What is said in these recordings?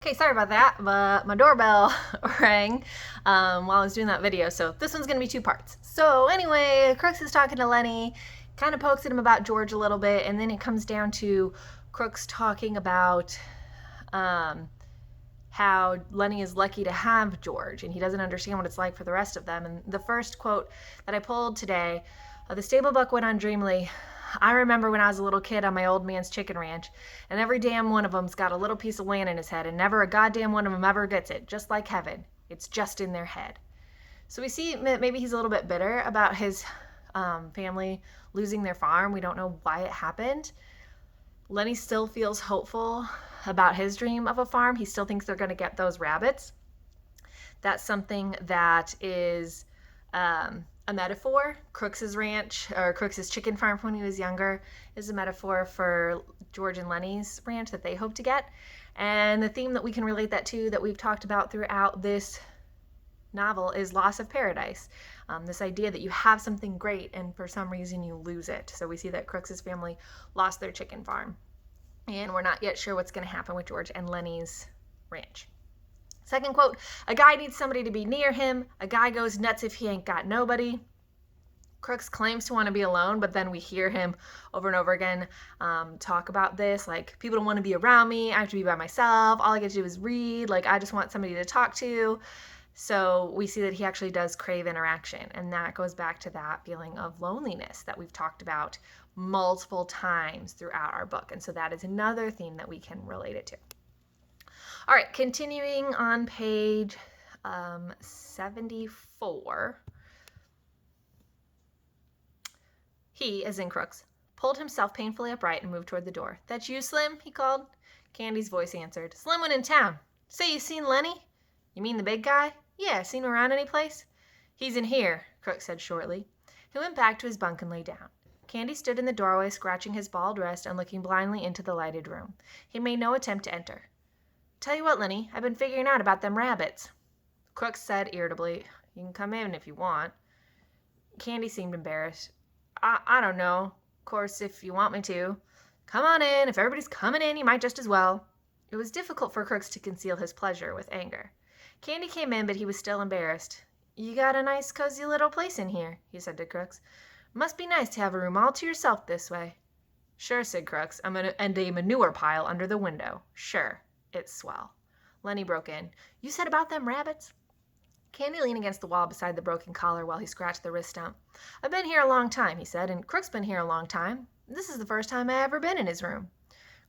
Okay, sorry about that, but my doorbell rang while I was doing that video, so this one's gonna be two parts. So anyway, Crooks is talking to Lenny, kind of pokes at him about George a little bit, and then it comes down to Crooks talking about how Lenny is lucky to have George, and he doesn't understand what it's like for the rest of them. And the first quote that I pulled today, the stable buck went on dreamily. I remember when I was a little kid on my old man's chicken ranch, and every damn one of them's got a little piece of land in his head, and never a goddamn one of them ever gets it, just like heaven. It's just in their head. So we see maybe he's a little bit bitter about his family losing their farm. We don't know why it happened. Lenny still feels hopeful about his dream of a farm. He still thinks they're going to get those rabbits. That's something that is a metaphor. Crooks's ranch, or Crooks's chicken farm when he was younger, is a metaphor for George and Lenny's ranch that they hope to get. And the theme that we can relate that to, that we've talked about throughout this novel, is loss of paradise. This idea that you have something great and for some reason you lose it. So we see that Crooks's family lost their chicken farm. And we're not yet sure what's going to happen with George and Lenny's ranch. Second quote, a guy needs somebody to be near him. A guy goes nuts if he ain't got nobody. Crooks claims to want to be alone, but then we hear him over and over again talk about this. Like, people don't want to be around me. I have to be by myself. All I get to do is read. Like, I just want somebody to talk to. So we see that he actually does crave interaction. And that goes back to that feeling of loneliness that we've talked about multiple times throughout our book. And so that is another theme that we can relate it to. All right, continuing on page 74. He, as in Crooks, pulled himself painfully upright and moved toward the door. That you, Slim? He called. Candy's voice answered. Slim went in town. Say, you seen Lenny? You mean the big guy? Yeah, seen him around any place? He's in here, Crooks said shortly. He went back to his bunk and lay down. Candy stood in the doorway, scratching his bald wrist and looking blindly into the lighted room. He made no attempt to enter. Tell you what, Lenny, I've been figuring out about them rabbits. Crooks said irritably, You can come in if you want. Candy seemed embarrassed. I don't know. Of course, if you want me to. Come on in. If everybody's coming in, you might just as well. It was difficult for Crooks to conceal his pleasure with anger. Candy came in, but he was still embarrassed. You got a nice, cozy little place in here, he said to Crooks. Must be nice to have a room all to yourself this way. Sure, said Crooks, and a manure pile under the window. Sure, it's swell. Lenny broke in. You said about them rabbits? Candy leaned against the wall beside the broken collar while he scratched the wrist stump. I've been here a long time, he said, and Crook's been here a long time. This is the first time I ever been in his room.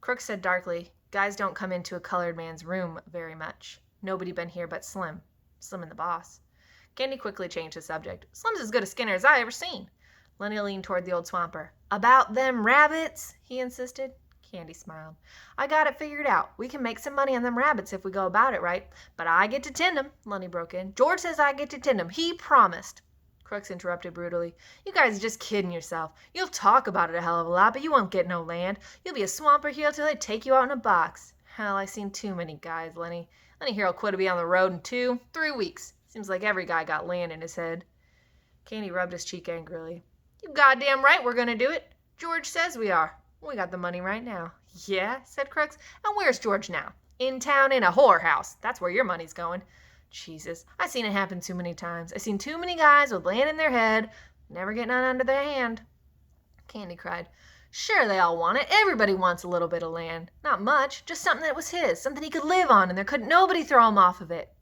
Crooks said darkly, Guys don't come into a colored man's room very much. Nobody been here but Slim. Slim and the boss. Candy quickly changed the subject. Slim's as good a skinner as I ever seen. Lenny leaned toward the old swamper. About them rabbits? He insisted. Candy smiled. I got it figured out. We can make some money on them rabbits if we go about it right. But I get to tend 'em, Lenny broke in. George says I get to tend 'em. He promised. Crooks interrupted brutally. You guys are just kidding yourself. You'll talk about it a hell of a lot, but you won't get no land. You'll be a swamper here till they take you out in a box. Hell, I seen too many guys, Lenny. Lenny here'll quit to be on the road in 2-3 weeks. Seems like every guy got land in his head. Candy rubbed his cheek angrily. You goddamn right we're gonna do it. George says we are. We got the money right now. Yeah, said Crooks. And where's George now? In town in a whorehouse. That's where your money's going. Jesus, I seen it happen too many times. I seen too many guys with land in their head, never get none under their hand. Candy cried. Sure they all want it. Everybody wants a little bit of land. Not much, just something that was his, something he could live on, and there couldn't nobody throw him off of it.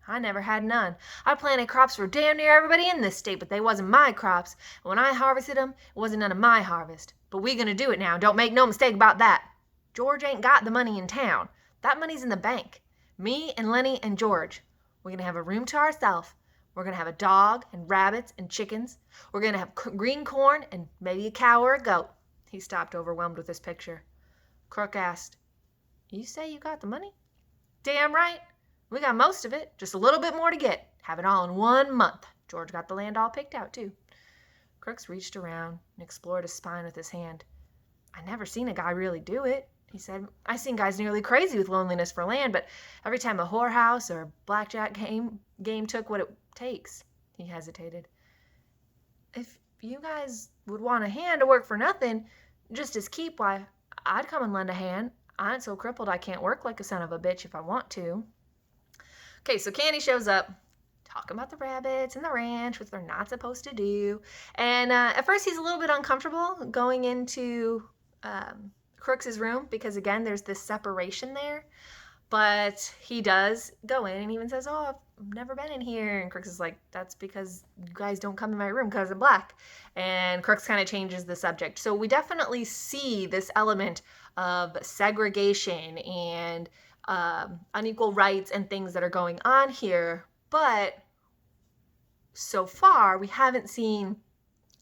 I never had none. I planted crops for damn near everybody in this state, but they wasn't my crops. And when I harvested 'em, it wasn't none of my harvest. But we gonna do it now. Don't make no mistake about that. George ain't got the money in town. That money's in the bank. Me and Lenny and George. We're gonna have a room to ourselves. We're gonna have a dog and rabbits and chickens. We're gonna have green corn and maybe a cow or a goat. He stopped, overwhelmed with this picture. Crook asked, You say you got the money? Damn right. We got most of it, just a little bit more to get. Have it all in 1 month. George got the land all picked out, too. Crooks reached around and explored his spine with his hand. I never seen a guy really do it, he said. I seen guys nearly crazy with loneliness for land, but every time a whorehouse or a blackjack game took what it takes. He hesitated. If you guys would want a hand to work for nothing, just as keep, why, I'd come and lend a hand. I ain't so crippled I can't work like a son of a bitch if I want to. Okay, so Candy shows up, talking about the rabbits and the ranch, which they're not supposed to do. And at first he's a little bit uncomfortable going into Crooks's room because, again, there's this separation there. But he does go in and even says, "Oh, I've never been in here." And Crooks is like, "That's because you guys don't come in my room because I'm black." And Crooks kind of changes the subject. So we definitely see this element of segregation and unequal rights and things that are going on here. But so far, we haven't seen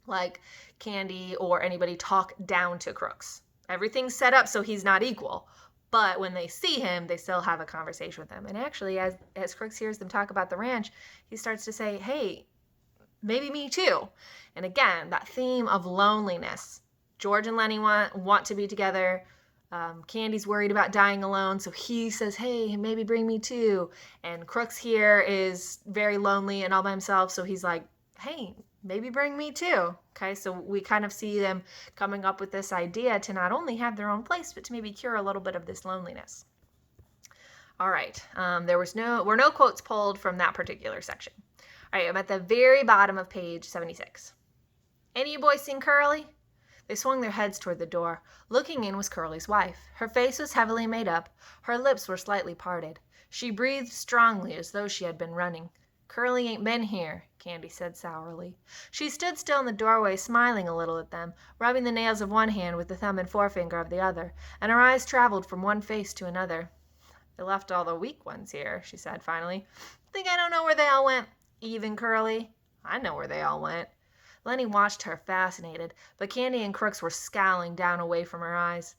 like Candy or anybody talk down to Crooks. Everything's set up so he's not equal. But when they see him, they still have a conversation with him. And actually, as Crooks hears them talk about the ranch, he starts to say, "Hey, maybe me too." And again, that theme of loneliness. George and Lenny want to be together. Candy's worried about dying alone, so he says, "Hey, maybe bring me too." And Crooks here is very lonely and all by himself, so he's like, "Hey, maybe bring me too." Okay, so we kind of see them coming up with this idea to not only have their own place, but to maybe cure a little bit of this loneliness. All right, there were no quotes pulled from that particular section. All right, I'm at the very bottom of page 76. "Any of you boys seen Curly?" They swung their heads toward the door. Looking in was Curly's wife. Her face was heavily made up. Her lips were slightly parted. She breathed strongly as though she had been running. "Curly ain't been here," Candy said sourly. She stood still in the doorway, smiling a little at them, rubbing the nails of one hand with the thumb and forefinger of the other, and her eyes traveled from one face to another. "They left all the weak ones here," she said finally. "Think I don't know where they all went? Even Curly? I know where they all went." Lenny watched her, fascinated, but Candy and Crooks were scowling down away from her eyes.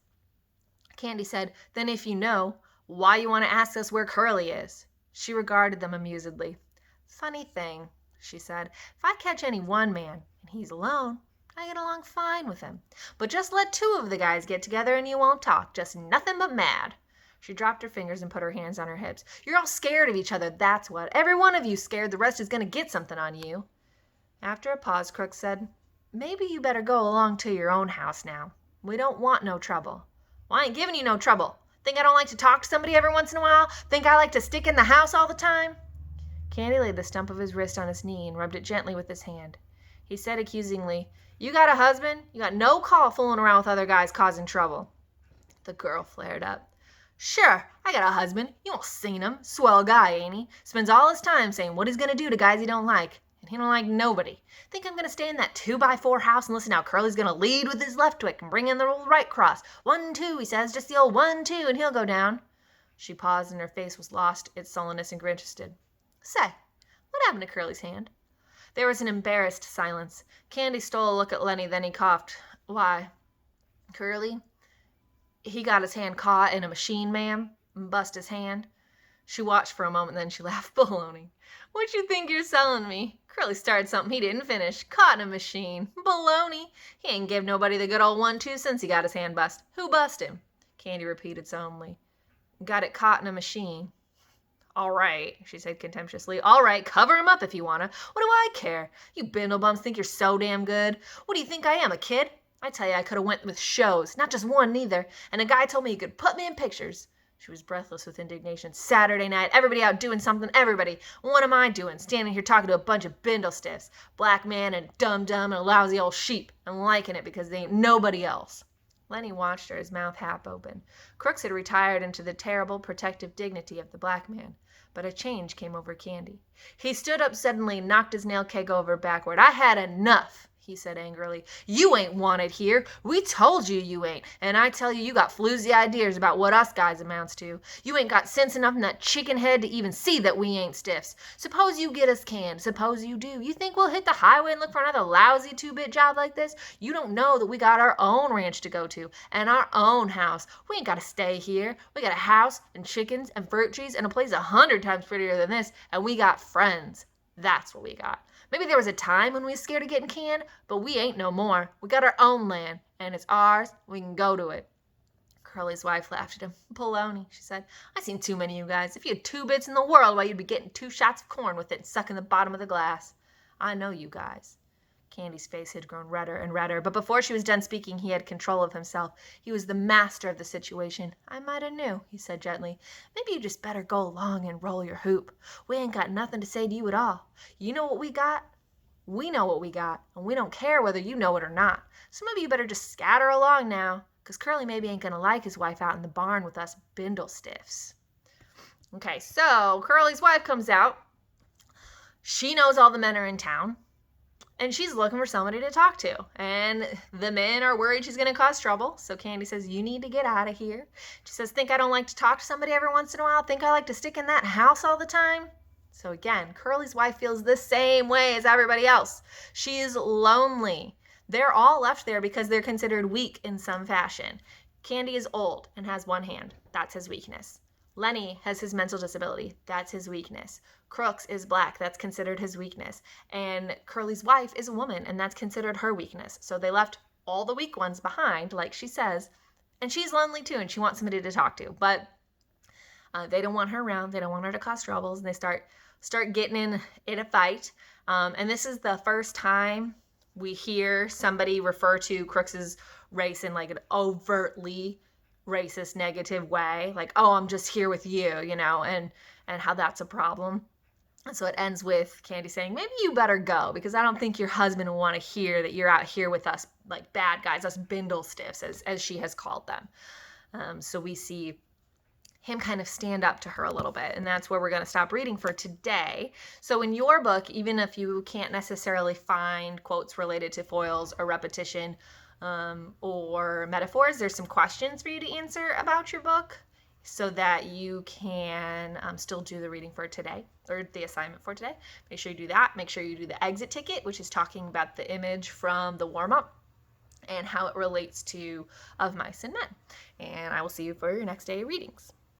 Candy said, "Then if you know, why you want to ask us where Curly is?" She regarded them amusedly. "Funny thing," she said, "if I catch any one man, and he's alone, I get along fine with him. But just let two of the guys get together and you won't talk, just nothing but mad." She dropped her fingers and put her hands on her hips. "You're all scared of each other, that's what. Every one of you scared the rest is going to get something on you." After a pause, Crooks said, "Maybe you better go along to your own house now. We don't want no trouble." "Well, I ain't giving you no trouble. Think I don't like to talk to somebody every once in a while? Think I like to stick in the house all the time?" Candy laid the stump of his wrist on his knee and rubbed it gently with his hand. He said accusingly, "You got a husband? You got no call fooling around with other guys causing trouble." The girl flared up. "Sure, I got a husband. You all seen him. Swell guy, ain't he? Spends all his time saying what he's gonna do to guys he don't like. And he don't like nobody. Think I'm gonna stay in that 2x4 house and listen how Curly's gonna lead with his left wick and bring in the old right cross. 1, 2, he says, just the old 1, 2, and he'll go down." She paused and her face was lost its sullenness and interested. "Say, what happened to Curly's hand?" There was an embarrassed silence. Candy stole a look at Lenny, then he coughed. "Why, Curly, he got his hand caught in a machine, ma'am, and bust his hand." She watched for a moment, then she laughed. "Baloney. What you think you're selling me? Curly started something he didn't finish. Caught in a machine. Baloney. He ain't give nobody the good old 1-2 since he got his hand bust. Who bust him?" Candy repeated solemnly. "Got it caught in a machine." "All right," she said contemptuously. "All right, cover him up if you wanna. What do I care? You bindlebums think you're so damn good. What do you think I am, a kid? I tell you, I could have went with shows. Not just one, neither. And a guy told me he could put me in pictures." She was breathless with indignation. "Saturday night, everybody out doing something, everybody. What am I doing? Standing here talking to a bunch of bindle stiffs. Black man and dum-dum and a lousy old sheep. And liking it because they ain't nobody else." Lenny watched her, his mouth half open. Crooks had retired into the terrible, protective dignity of the black man. But a change came over Candy. He stood up suddenly and knocked his nail keg over backward. "I had enough," he said angrily. "You ain't wanted here. We told you you ain't. And I tell you, you got floozy ideas about what us guys amounts to. You ain't got sense enough in that chicken head to even see that we ain't stiffs. Suppose you get us canned. Suppose you do. You think we'll hit the highway and look for another lousy 2-bit job like this? You don't know that we got our own ranch to go to and our own house. We ain't got to stay here. We got a house and chickens and fruit trees and a place 100 times prettier than this, and we got friends. That's what we got. Maybe there was a time when we was scared of getting canned, but we ain't no more. We got our own land, and it's ours. We can go to it." Curly's wife laughed at him. "Baloney," she said. "I seen too many of you guys. If you had 2 bits in the world, why, you'd be getting 2 shots of corn with it and sucking the bottom of the glass. I know you guys." Candy's face had grown redder and redder, but before she was done speaking, he had control of himself. He was the master of the situation. I might have knew, he said gently. Maybe you just better go along and roll your hoop. We ain't got nothing to say to you at all. You know what we got? We know what we got, and we don't care whether you know it or not. So maybe you better just scatter along now, 'cause Curly maybe ain't gonna like his wife out in the barn with us bindle stiffs. Okay, so Curly's wife comes out. She knows all the men are in town, and she's looking for somebody to talk to. And the men are worried she's going to cause trouble. So Candy says, you need to get out of here. She says, think I don't like to talk to somebody every once in a while? Think I like to stick in that house all the time? So again, Curly's wife feels the same way as everybody else. She's lonely. They're all left there because they're considered weak in some fashion. Candy is old and has one hand. That's his weakness. Lenny has his mental disability. That's his weakness. Crooks is black. That's considered his weakness. And Curly's wife is a woman, and that's considered her weakness. So they left all the weak ones behind, like she says. And she's lonely too, and she wants somebody to talk to. But they don't want her around. They don't want her to cause troubles. And they start getting in a fight. And this is the first time we hear somebody refer to Crooks's race in like an overtly racist, negative way, like, oh, I'm just here with you, and how that's a problem. And so it ends with Candy saying, maybe you better go, because I don't think your husband will want to hear that you're out here with us, like bad guys, us bindle stiffs, as she has called them. So we see him kind of stand up to her a little bit, and that's where we're going to stop reading for today. So in your book, even if you can't necessarily find quotes related to foils or repetition, or metaphors, there's some questions for you to answer about your book so that you can still do the reading for today, or the assignment for today. Make sure you do that. Make sure you do the exit ticket, which is talking about the image from the warm-up and how it relates to Of Mice and Men. And I will see you for your next day of readings.